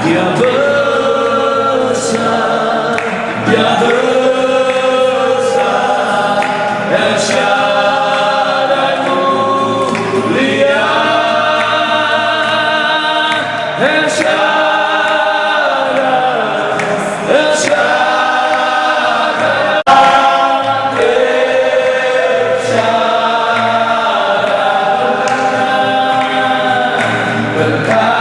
Dia besar, Dia besar, El Shaddai mulia, El Shaddai, El Shaddai, El Shaddai, berkat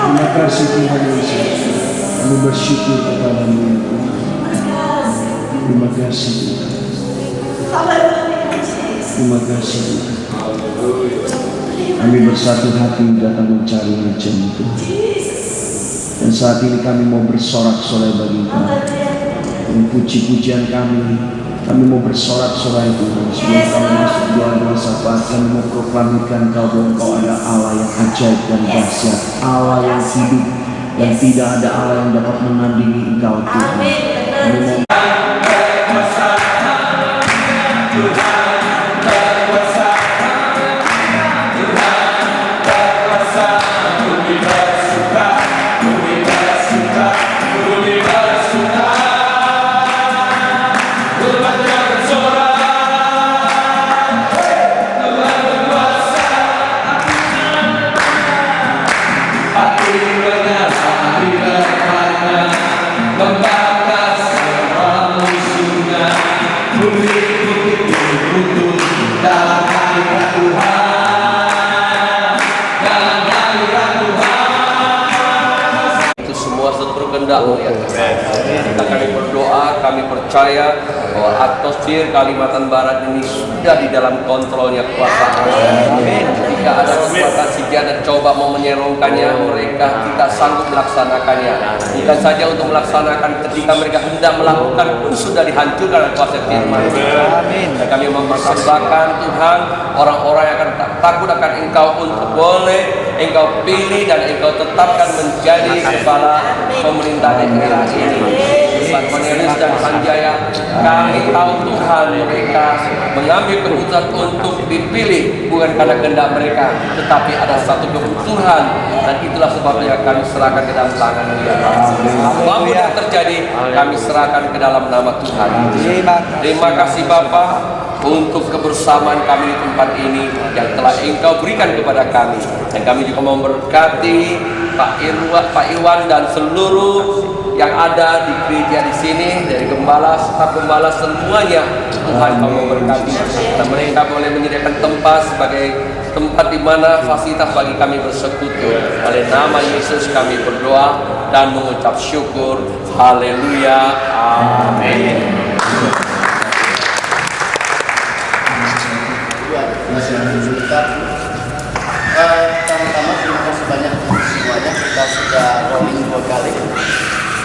Terima kasih Tuhan Yesus. Kami bersyukur kepadamu ya Tuhan. Terima kasih Tuhan. Terima kasih Tuhan. Kami bersatu hati datang mencari wajah-Mu Tuhan. Dan saat ini kami mau bersorak-sorai bagi Engkau. Dan puji-pujian kami mau bersorak-sorai Tuhan. Sebelum kami masuk doa syafaat, kami mau proklamirkan Engkau bahwa Engkau ada Allah yang ajaib dan dahsyat, Allah yang hidup, dan tidak ada Allah yang dapat menandingi Engkau Tuhan. Kami mau kami berdoa, kami percaya bahwa atmosfer Kalimantan Barat ini sudah di dalam kontrolnya kuasa Allah. Jika ada kekuatan si jahat coba mau menyerongkannya, mereka tidak sanggup melaksanakannya. Bukan saja untuk melaksanakan, ketika mereka hendak melakukan pun sudah dihancurkan oleh kuasa firman. Dan kami mempersembahkan Tuhan orang-orang yang akan takut akan Engkau untuk boleh Engkau pilih dan Engkau tetapkan menjadi kepala pemerintahan daerah ini. Pak Cornelius dan Sanjaya, kami tahu Tuhan mereka mengambil keputusan untuk dipilih bukan karena kehendak mereka, tetapi ada satu kebutuhan, dan itulah sebabnya kami serahkan ke dalam tangan Dia. Apapun yang terjadi, kami serahkan ke dalam nama Tuhan. Terima kasih Bapa untuk kebersamaan kami di tempat ini yang telah Engkau berikan kepada kami, dan kami juga memberkati Pak Irwan dan seluruh yang ada di gereja di sini, dari gembala, staf gembala semuanya. Tuhan kamu berkati. Dan mereka boleh menyediakan tempat sebagai tempat di mana fasilitas bagi kami bersekutu. Oleh nama Yesus kami berdoa dan mengucap syukur. Haleluya. Amin. Pertama-tama terima kasih banyak semuanya. Kita sudah rolling 2 kali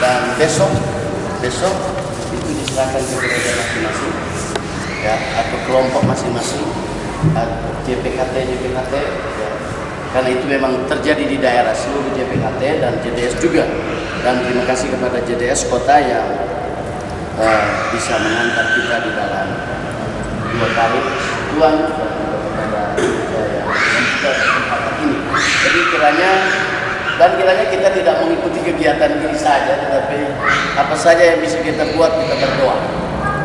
dan besok itu diserahkan ke gereja masing-masing ya, atau kelompok masing-masing, JPKT ya. Karena itu memang terjadi di daerah seluruh JPKT dan JDS juga. Dan terima kasih kepada JDS kota yang bisa mengantar kita di dalam 2 kali Tuhan kepada yang kesempatan ini. Jadi kiranya kita tidak mengikuti kegiatan ini saja, tetapi apa saja yang bisa kita buat, kita berdoa.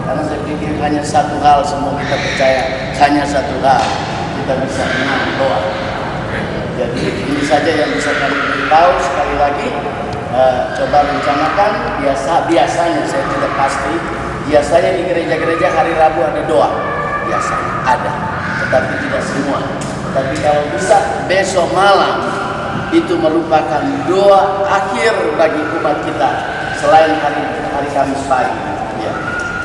Karena saya pikir hanya satu hal semua kita percaya, hanya satu hal kita bisa menang, doa. Jadi ini saja yang bisa kami beritahu. Sekali lagi coba rencanakan. Biasanya saya tidak pasti, biasanya di gereja-gereja hari Rabu ada doa, biasanya ada, tetapi tidak semua. Tapi kalau bisa besok malam itu merupakan doa akhir bagi umat kita selain hari Kamis pagi. Ya.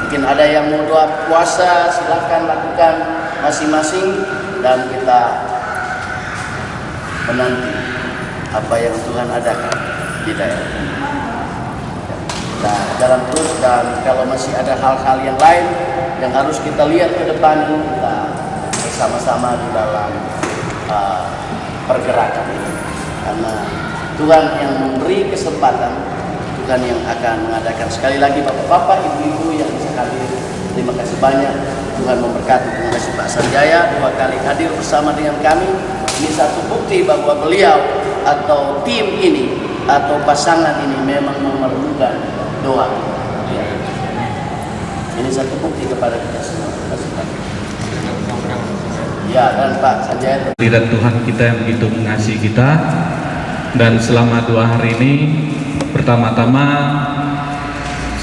Mungkin ada yang mau doa puasa, silakan lakukan masing-masing dan kita menanti apa yang Tuhan adakan di daerah. Kita jalan terus, dan kalau masih ada hal-hal yang lain yang harus kita lihat ke depan, kita bersama-sama di dalam pergerakan ini. Karena Tuhan yang memberi kesempatan, Tuhan yang akan mengadakan. Sekali lagi bapak-bapak, ibu-ibu yang bisa hadir, terima kasih banyak. Tuhan memberkati. Terima kasih Pak Sanjaya 2 kali hadir bersama dengan kami. Ini satu bukti bahwa beliau atau tim ini atau pasangan ini memang memerlukan doa. Ya. Ini satu bukti kepada kita semua. Terima kasih Pak. Ya, dan Pak Sanjaya. Hadirat Tuhan kita yang begitu mengasihi kita, dan selama 2 hari ini pertama-tama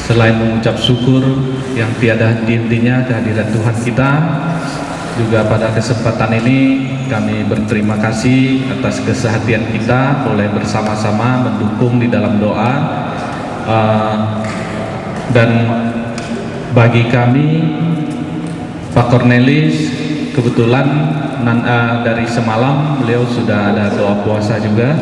selain mengucap syukur yang tiada henti-hentinya kehadirat Tuhan kita, juga pada kesempatan ini kami berterima kasih atas keseharian kita boleh bersama-sama mendukung di dalam doa. Dan bagi kami Pak Cornelis kebetulan dari semalam beliau sudah ada doa puasa juga,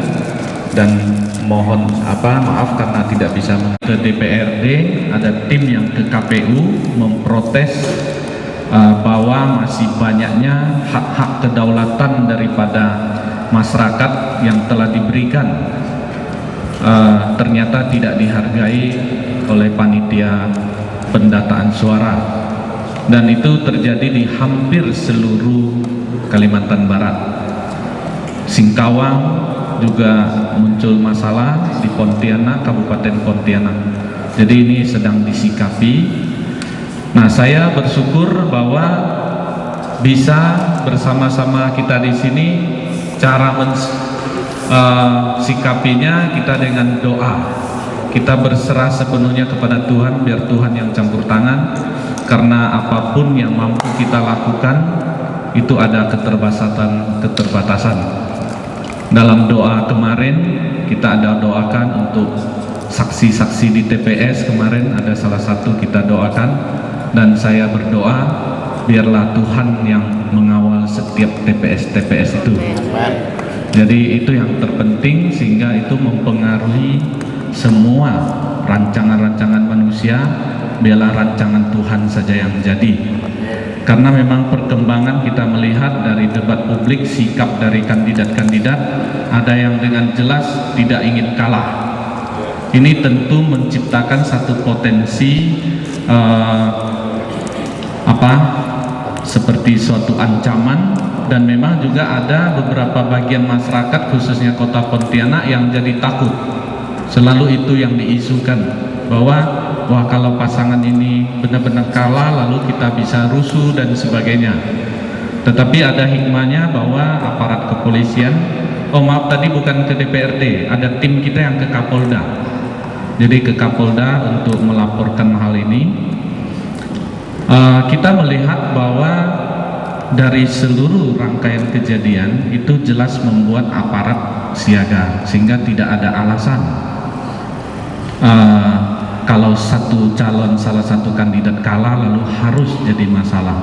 dan mohon maaf karena tidak bisa ke DPRD. Ada tim yang ke KPU memprotes bahwa masih banyaknya hak-hak kedaulatan daripada masyarakat yang telah diberikan ternyata tidak dihargai oleh panitia pendataan suara. Dan itu terjadi di hampir seluruh Kalimantan Barat. Singkawang juga muncul masalah di Pontianak, Kabupaten Pontianak. Jadi ini sedang disikapi. Nah, saya bersyukur bahwa bisa bersama-sama kita di sini. Cara sikapinya kita dengan doa. Kita berserah sepenuhnya kepada Tuhan, biar Tuhan yang campur tangan. Karena apapun yang mampu kita lakukan itu ada keterbatasan. Dalam doa kemarin kita ada doakan untuk saksi-saksi di TPS. Kemarin ada salah satu kita doakan, dan saya berdoa biarlah Tuhan yang mengawal setiap TPS itu. Jadi itu yang terpenting, sehingga itu mempengaruhi semua rancangan-rancangan manusia. Biarlah rancangan Tuhan saja yang jadi. Karena memang perkembangan kita melihat dari debat publik, sikap dari kandidat-kandidat, ada yang dengan jelas tidak ingin kalah. Ini tentu menciptakan satu potensi seperti suatu ancaman. Dan memang juga ada beberapa bagian masyarakat, khususnya kota Pontianak, yang jadi takut. Selalu itu yang diisukan, bahwa wah, kalau pasangan ini benar-benar kalah lalu kita bisa rusuh dan sebagainya. Tetapi ada hikmahnya bahwa aparat kepolisian, tadi bukan ke DPRD, ada tim kita yang ke Kapolda. jadi ke Kapolda untuk melaporkan hal ini. Kita melihat bahwa dari seluruh rangkaian kejadian itu jelas membuat aparat siaga, sehingga tidak ada alasan kalau satu calon, salah satu kandidat kalah lalu harus jadi masalah.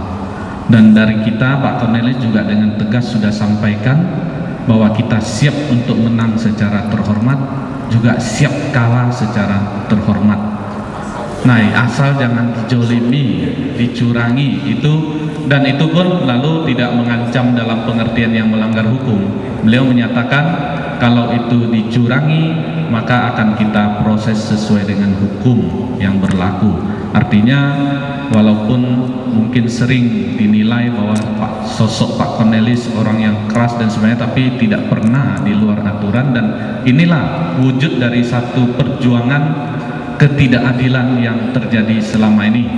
Dan dari kita, Pak Cornelis juga dengan tegas sudah sampaikan bahwa kita siap untuk menang secara terhormat, juga siap kalah secara terhormat. Nah, asal jangan dijolimi, dicurangi itu, dan itu pun lalu tidak mengancam dalam pengertian yang melanggar hukum. Beliau menyatakan kalau itu dicurangi maka akan kita proses sesuai dengan hukum yang berlaku. Artinya walaupun mungkin sering dinilai bahwa sosok Pak Cornelis orang yang keras dan sebagainya, tapi tidak pernah di luar aturan, dan inilah wujud dari satu perjuangan ketidakadilan yang terjadi selama ini.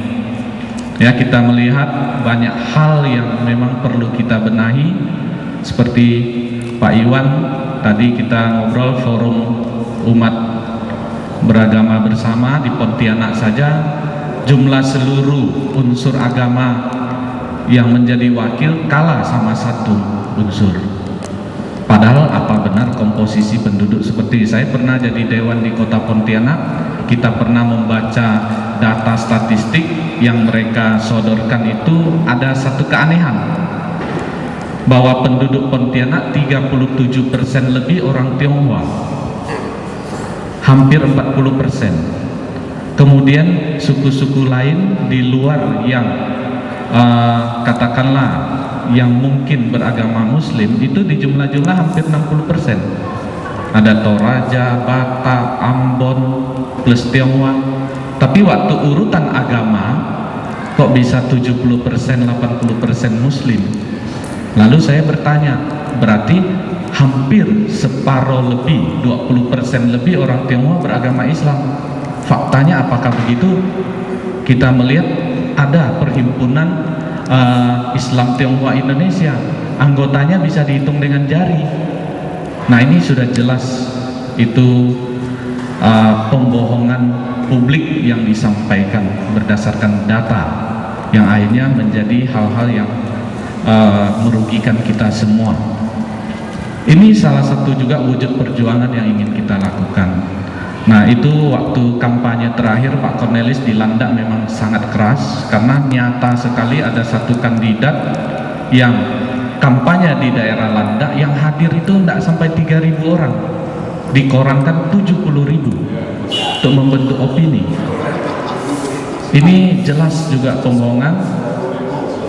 Ya, kita melihat banyak hal yang memang perlu kita benahi, seperti Pak Iwan tadi kita ngobrol forum umat beragama bersama di Pontianak saja, jumlah seluruh unsur agama yang menjadi wakil kalah sama satu unsur. Padahal apa benar komposisi penduduk seperti saya pernah jadi dewan di kota Pontianak, kita pernah membaca data statistik yang mereka sodorkan itu ada satu keanehan, bahwa penduduk Pontianak 37% lebih orang Tionghoa, hampir 40%. Kemudian suku-suku lain di luar yang katakanlah yang mungkin beragama Muslim itu di jumlah-jumlah hampir 60%. Ada Toraja, Batak, Ambon, plus Tionghoa. Tapi waktu urutan agama kok bisa 70%, 80% Muslim. Lalu saya bertanya, berarti hampir separuh lebih, 20% lebih orang Tionghoa beragama Islam. Faktanya apakah begitu? Kita melihat ada perhimpunan Islam Tionghoa Indonesia, anggotanya bisa dihitung dengan jari. Nah, ini sudah jelas itu pembohongan publik yang disampaikan berdasarkan data, yang akhirnya menjadi hal-hal yang merugikan kita semua. Ini salah satu juga wujud perjuangan yang ingin kita lakukan. Nah, itu waktu kampanye terakhir Pak Cornelis di Landak memang sangat keras, karena nyata sekali ada satu kandidat yang kampanye di daerah Landak yang hadir itu tidak sampai 3.000 orang, di koran kan 70.000 untuk membentuk opini. Ini jelas juga pembohongan,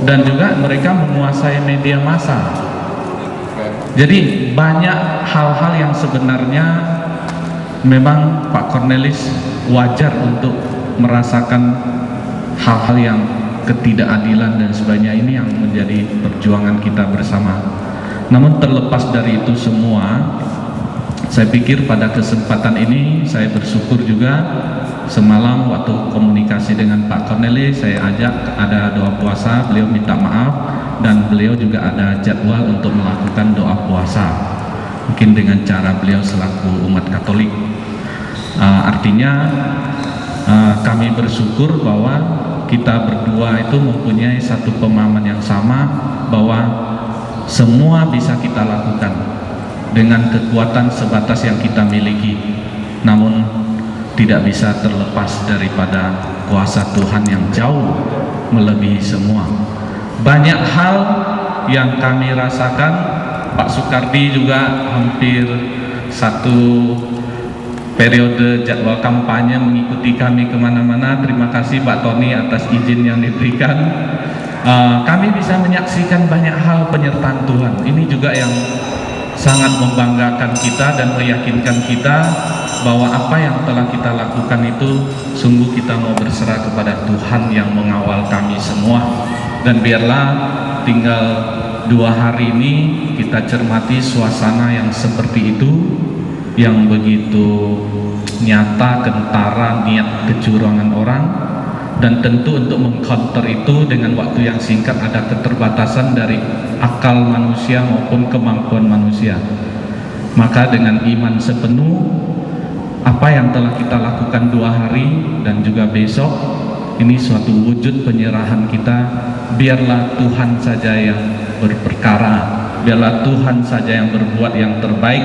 dan juga mereka menguasai media massa. Jadi banyak hal-hal yang sebenarnya memang Pak Cornelis wajar untuk merasakan hal-hal yang ketidakadilan dan sebagainya, ini yang menjadi perjuangan kita bersama. Namun terlepas dari itu semua, saya pikir pada kesempatan ini saya bersyukur juga. Semalam waktu komunikasi dengan Pak Cornelis, saya ajak ada doa puasa, beliau minta maaf, dan beliau juga ada jadwal untuk melakukan doa puasa, mungkin dengan cara beliau selaku umat Katolik. Artinya kami bersyukur bahwa kita berdua itu mempunyai satu pemahaman yang sama, bahwa semua bisa kita lakukan dengan kekuatan sebatas yang kita miliki, namun tidak bisa terlepas daripada kuasa Tuhan yang jauh melebihi semua. Banyak hal yang kami rasakan, Pak Soekardi juga hampir satu periode jadwal kampanye mengikuti kami kemana-mana. Terima kasih Pak Tony atas izin yang diberikan. Kami bisa menyaksikan banyak hal penyertaan Tuhan. Ini juga yang sangat membanggakan kita dan meyakinkan kita bahwa apa yang telah kita lakukan itu sungguh kita mau berserah kepada Tuhan yang mengawal kami semua. Dan biarlah tinggal 2 hari ini kita cermati suasana yang seperti itu, yang begitu nyata, kentara, niat kecurangan orang, dan tentu untuk mengcounter itu dengan waktu yang singkat ada keterbatasan dari akal manusia maupun kemampuan manusia. Maka dengan iman sepenuh apa yang telah kita lakukan 2 hari dan juga besok, ini suatu wujud penyerahan kita. Biarlah Tuhan saja yang berperkara, biarlah Tuhan saja yang berbuat yang terbaik.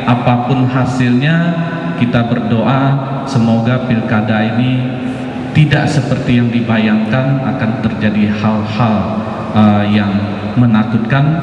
Apapun hasilnya, kita berdoa semoga pilkada ini tidak seperti yang dibayangkan, akan terjadi hal-hal yang menakutkan.